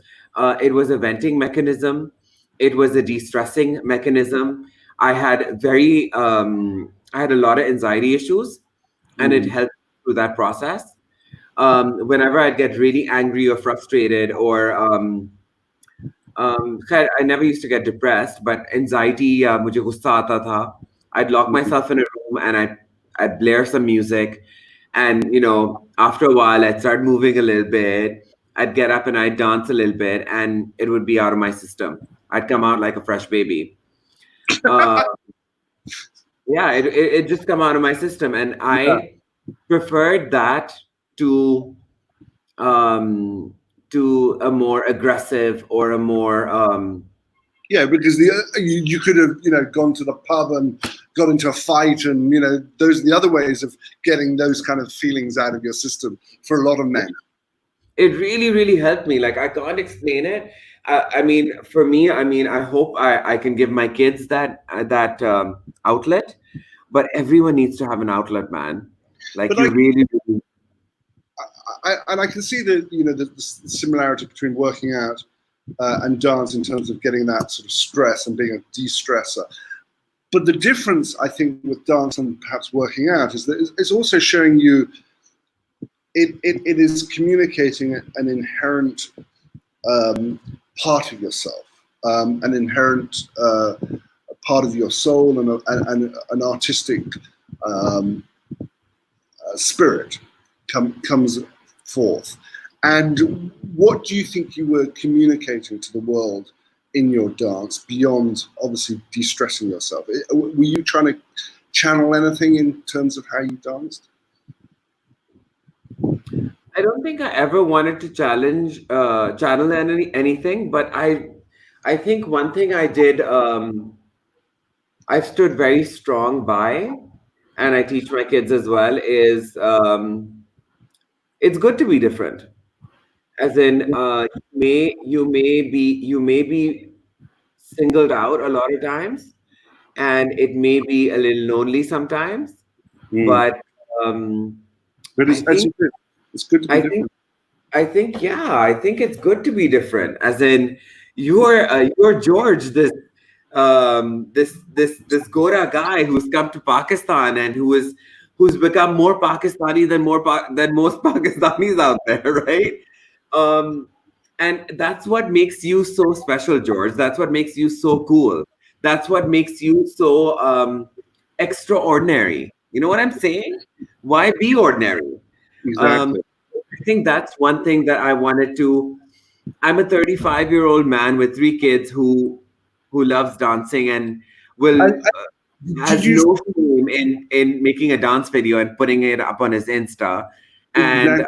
it was a venting mechanism, it was a de-stressing mechanism. I had I had a lot of anxiety issues, and it helped through that process. Whenever I'd get really angry or frustrated, or I never used to get depressed, but anxiety, मुझे गुस्सा आता था. I'd lock myself in a room and I'd blare some music, and after a while I'd start moving a little bit. I'd get up and I'd dance a little bit, and it would be out of my system. I'd come out like a fresh baby. Yeah, it just come out of my system, and I preferred that to a more aggressive or a more yeah, because you could have gone to the pub and got into a fight, and those are the other ways of getting those kind of feelings out of your system for a lot of men. It really, really helped me. Like, I can't explain it. I mean, for me, I hope I can give my kids that outlet, but everyone needs to have an outlet, man. Like, you really. And I can see the similarity between working out and dance in terms of getting that sort of stress and being a de-stressor. But the difference, I think, with dance and perhaps working out is that it's also showing you it is communicating an inherent part of yourself, an inherent part of your soul, and an artistic spirit comes forth. And what do you think you were communicating to the world in your dance beyond obviously de-stressing yourself? Were you trying to channel anything in terms of how you danced? I don't think I ever wanted to channel anything, but I think one thing I did, I stood very strong by, and I teach my kids as well, is it's good to be different. As in, you may be singled out a lot of times, and it may be a little lonely sometimes. But it's good to be different. I think it's good to be different. As in, you're George, this Gora guy who's come to Pakistan and who's become more Pakistani than most Pakistanis out there, right? And that's what makes you so special, George. That's what makes you so cool. That's what makes you so extraordinary. You know what I'm saying? Why be ordinary? Exactly. think that's one thing that I wanted to. I'm a 35-year-old man with 3 kids who loves dancing and will And did has you no shame in making a dance video and putting it up on his Insta. And exactly?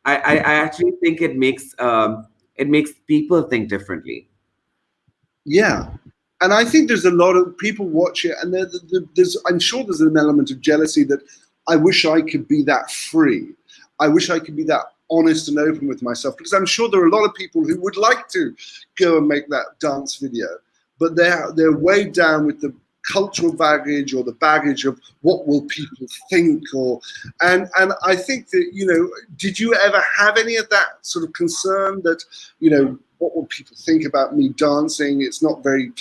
I actually think it makes people think differently. Yeah. And I think there's a lot of people watch it, and there's I'm sure there's an element of jealousy that I wish I could be that free. I wish I could be that honest and open with myself, because I'm sure there are a lot of people who would like to go and make that dance video, but they're weighed down with the cultural baggage or the baggage of what will people think, or and I think that, you know, did you ever have any of that sort of concern that, you know, what will people think about me dancing? It's not very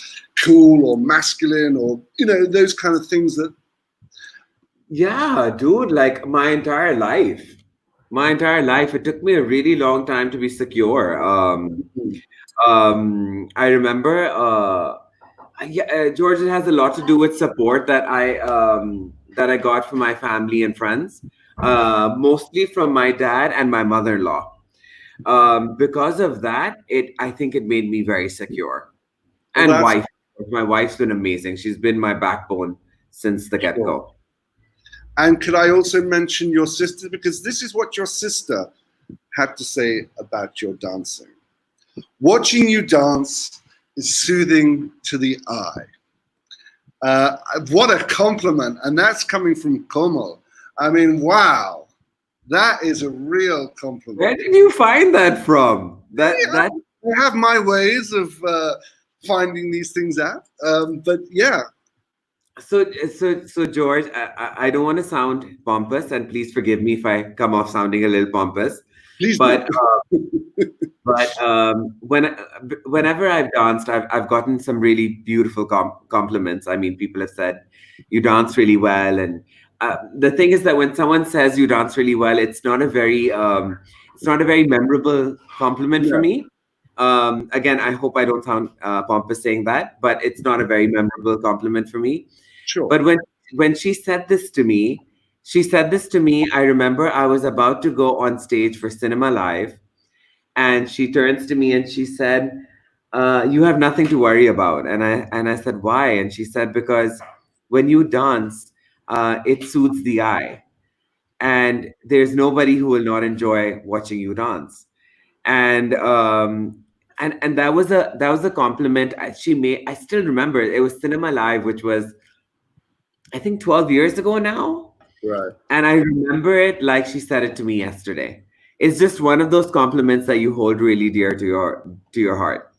cool or masculine, or, you know, those kind of things that. Yeah, dude, like my entire life. My entire life, it took me a really long time to be secure. I remember, yeah, George, it has a lot to do with support that I got from my family and friends, mostly from my dad and my mother-in-law. Because of that, I think it made me very secure. Well, And that's wife, my wife's been amazing. She's been my backbone since the sure. get-go. And could I also mention your sister, because this is what your sister had to say about your dancing. Watching you dance is soothing to the eye. What a compliment, and that's coming from Komal. I mean, wow, that is a real Where compliment. did you find that from? That I have my ways of finding these things out, but yeah, so George, I don't want to sound pompous, and please forgive me if I come off sounding a little pompous. please But do. whenever I've danced, I've gotten some really beautiful compliments. I mean, people have said you dance really well, and the thing is that when someone says you dance really well, it's not a very memorable compliment for Yeah, me. Again, I hope I don't sound pompous saying that, but it's not a very memorable compliment for me. sure. But when she said this to me, I remember I was about to go on stage for Cinema Live, and she turns to me and she said, "You have nothing to worry about." And I said, "Why?" And she said, "Because when you dance, it soothes the eye, and there's nobody who will not enjoy watching you dance." And that was a compliment she made. I still remember it was Cinema Live, which was, I think, 12 years ago now. Right. And I remember it like she said it to me yesterday. It's just one of those compliments that you hold really dear to your heart.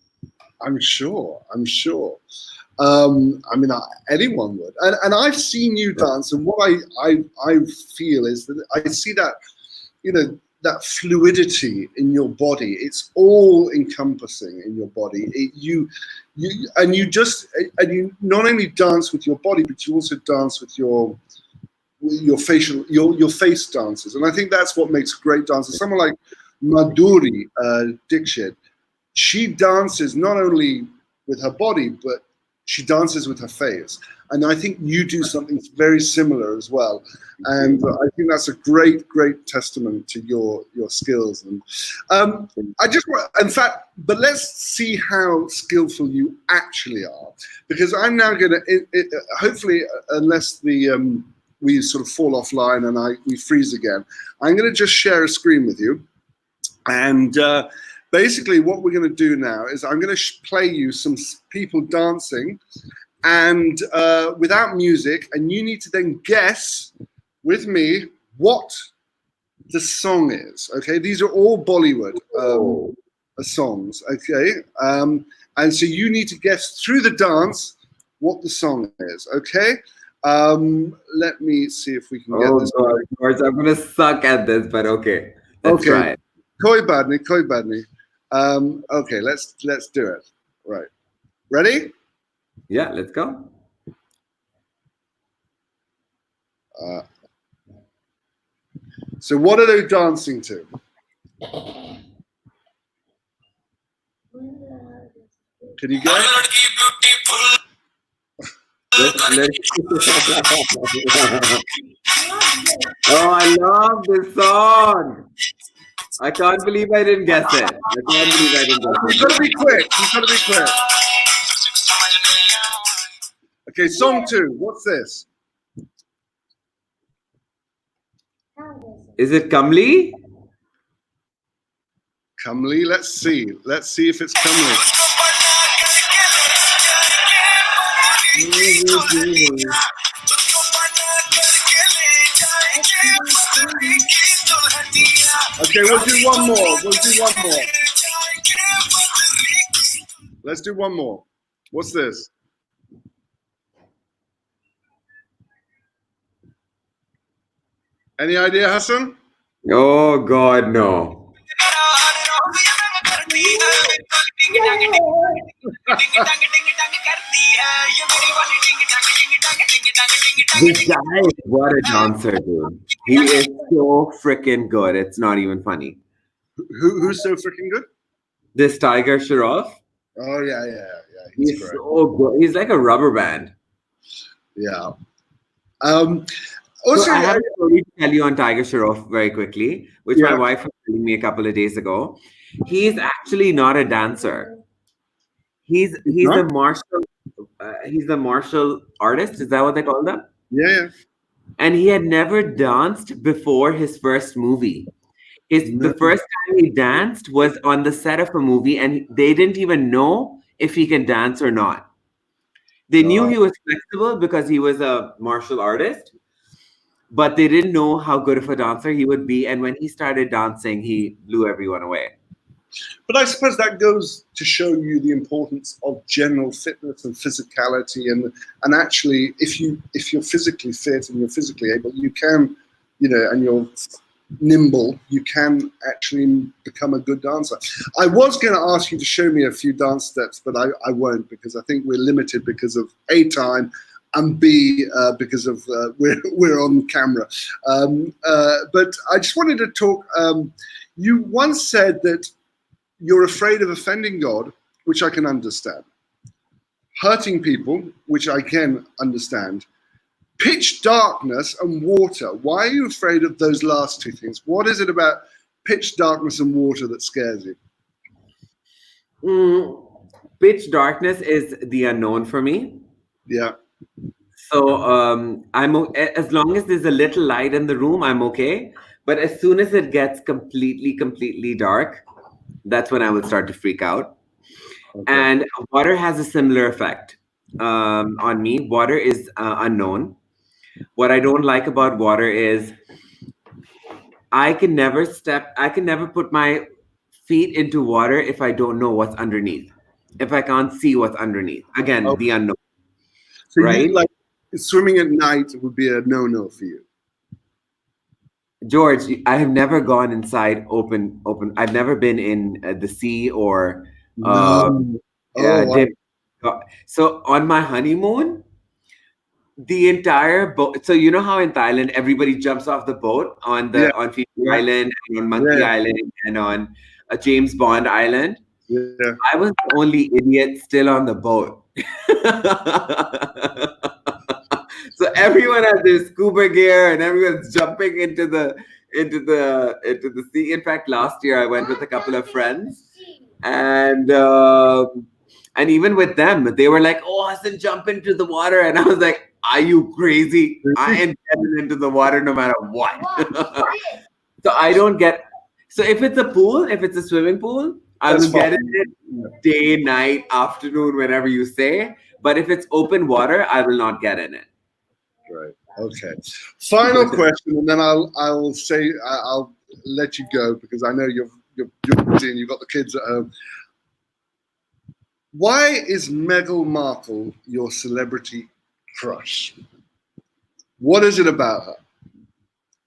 I'm sure. I'm sure. I mean, anyone would. And I've seen you dance, and what I feel is that I see that, you know, that fluidity in your body. It's all encompassing in your body. You not only dance with your body, but you also dance with your facial, your face dances. And I think that's what makes great dancers. Someone like Madhuri Dixit, she dances not only with her body, but she dances with her face. And I think you do something very similar as well. And I think that's a great, great testament to your skills. And I just want, in fact, but let's see how skillful you actually are, because I'm now going to, hopefully, unless we sort of fall offline and we freeze again, I'm going to just share a screen with you. And basically what we're going to do now is I'm going to play you some people dancing, and without music, and you need to then guess with me what the song is. Okay, these are all Bollywood songs. Okay, and so you need to guess through the dance what the song is. Okay, let me see if we can get this. God, George, I'm gonna suck at this, but okay, let's try it. Koi badni, koi badni. Okay, let's do it. Right, ready? Yeah, let's go. So what are they dancing to? Can you guess? Oh, I love this song. I can't believe I didn't guess it. I can't believe I didn't guess You've it. got to be quick. You've got to be quick. Okay, song 2. What's this? Is it Kamli? Comely. Let's see. Let's see if it's comely. Okay, we'll do one more. Let's do one more. What's this? Any idea, Hasan? Oh God, no. This guy is what a dancer, dude. He is so freaking good. It's not even funny. Who's so freaking good? This Tiger Shroff, Oh yeah. he's great. so good. He's like a rubber band. Yeah. So Also, I have a story to tell you on Tiger Shroff very quickly, which Yeah. my wife was telling me a couple of days ago. He's actually not a dancer. He's not? a martial. He's a martial artist. Is that what they call them? Yeah. And he had never danced before his first movie. The No. first time he danced was on the set of a movie, and they didn't even know if he can dance or not. They knew he was flexible because he was a martial artist, but they didn't know how good of a dancer he would be. And when he started dancing, he blew everyone away. But I suppose that goes to show you the importance of general fitness and physicality, and actually, if you're physically fit and you're physically able, you can, and you're nimble, you can actually become a good dancer. I was going to ask you to show me a few dance steps, but I won't, because I think we're limited because of A, time, and B, because of we're on camera. But I just wanted to talk. You once said that you're afraid of offending God, which I can understand. Hurting people, which I can understand. Pitch darkness and water. Why are you afraid of those last two things? What is it about pitch darkness and water that scares you? Pitch darkness is the unknown for me. Yeah. So as long as there's a little light in the room, I'm okay. But as soon as it gets completely dark, that's when I will start to freak out. Okay. And water has a similar effect on me. Water is unknown. What I don't like about water is I can never put my feet into water if I don't know what's underneath. If I can't see what's underneath. Again, the unknown. So right? you, like, swimming at night would be a no-no for you. George, I have never gone inside open. I've never been in the sea or Wow. So on my honeymoon, the entire boat. So you know how in Thailand everybody jumps off the boat on Fiji Island and on Monkey Island and on a James Bond Island. Yeah. I was the only idiot still on the boat. So everyone has their scuba gear and everyone's jumping into the sea. In fact, last year I went with a couple of friends, and even with them, they were like, "Oh, Hasan, jump into the water," and I was like, "Are you crazy? I am getting into the water no matter what." So I don't get. So if it's a pool, if it's a swimming pool, I will get in it day, night, afternoon, whenever you say. But if it's open water, I will not get in it. Right. Okay. Final question, and then I'll let you go because I know you're busy and you've got the kids at home. Why is Meghan Markle your celebrity crush? What is it about her?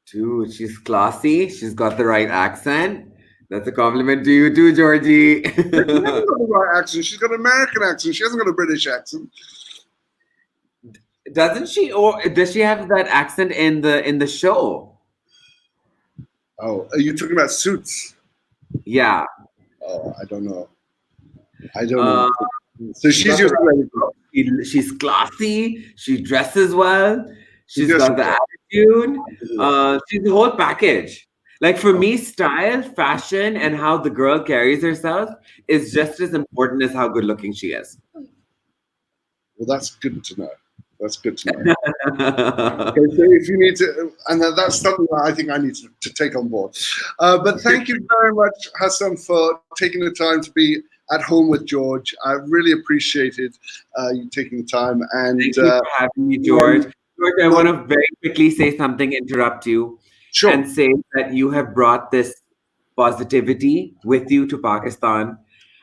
Dude, she's classy. She's got the right accent. That's a compliment to you too, Georgie. She hasn't got the right accent. She's got an American accent. She hasn't got a British accent. Doesn't she? Or does she have that accent in the show? Oh, are you talking about Suits? Yeah. Oh, I don't know. know. So she's your she's classy. She dresses well. She's got the attitude. She's the whole package. Like for me, style, fashion, and how the girl carries herself is just as important as how good looking she is. Well, that's good to know. That's good to know. Okay, so if you need to, and that's something that I think I need to take on board. But thank you very much, Hasan, for taking the time to be at home with George. I really appreciated you taking the time. And thank you for having me, George. George, I want to very quickly say something, interrupt you, sure. and say that you have brought this positivity with you to Pakistan,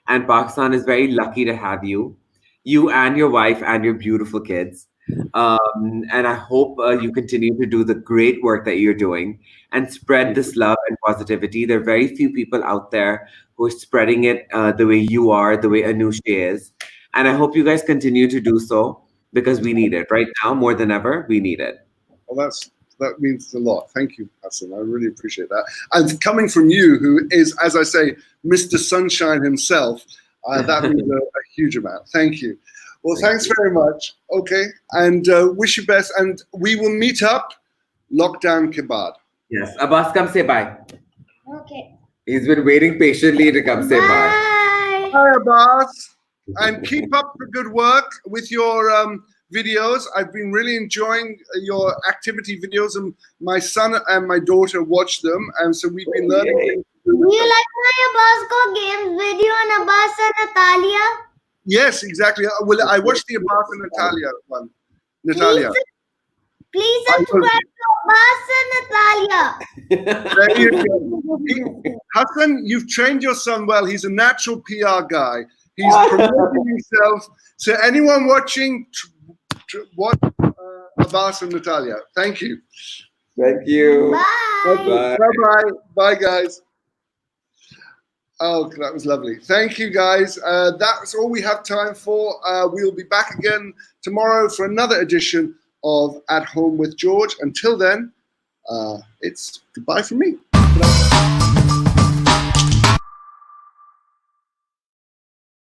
and Pakistan is very lucky to have you and your wife and your beautiful kids. And I hope you continue to do the great work that you're doing and spread this love and positivity. There are very few people out there who are spreading it the way you are, the way Anusha is. And I hope you guys continue to do so because we need it right now more than ever. We need it. Well, that means a lot. Thank you, Hasan. I really appreciate that. And coming from you, who is, as I say, Mr. Sunshine himself, that means a huge amount. Thank you. Well, thanks very much. Okay, and wish you best. And we will meet up. Lockdown ke baad. Yes, Abbas, come say bye. Okay. He's been waiting patiently to come say bye. Hi, Abbas. And keep up the good work with your videos. I've been really enjoying your activity videos, and my son and my daughter watch them, and so we've been learning things. Do you like my Abbas Go Games video on Abbas and Natalia? Yes, exactly. Well, I watched the Abbas and Natalia one. Natalia. Please subscribe to Abbas and Natalia. There you go. Hasan, you've trained your son well. He's a natural PR guy. He's promoting himself. So anyone watching, watch Abbas and Natalia. Thank you. Thank you. Bye. Bye-bye. Bye, guys. Oh, that was lovely. Thank you, guys. That's all we have time for. We'll be back again tomorrow for another edition of At Home with George. Until then, it's goodbye from me.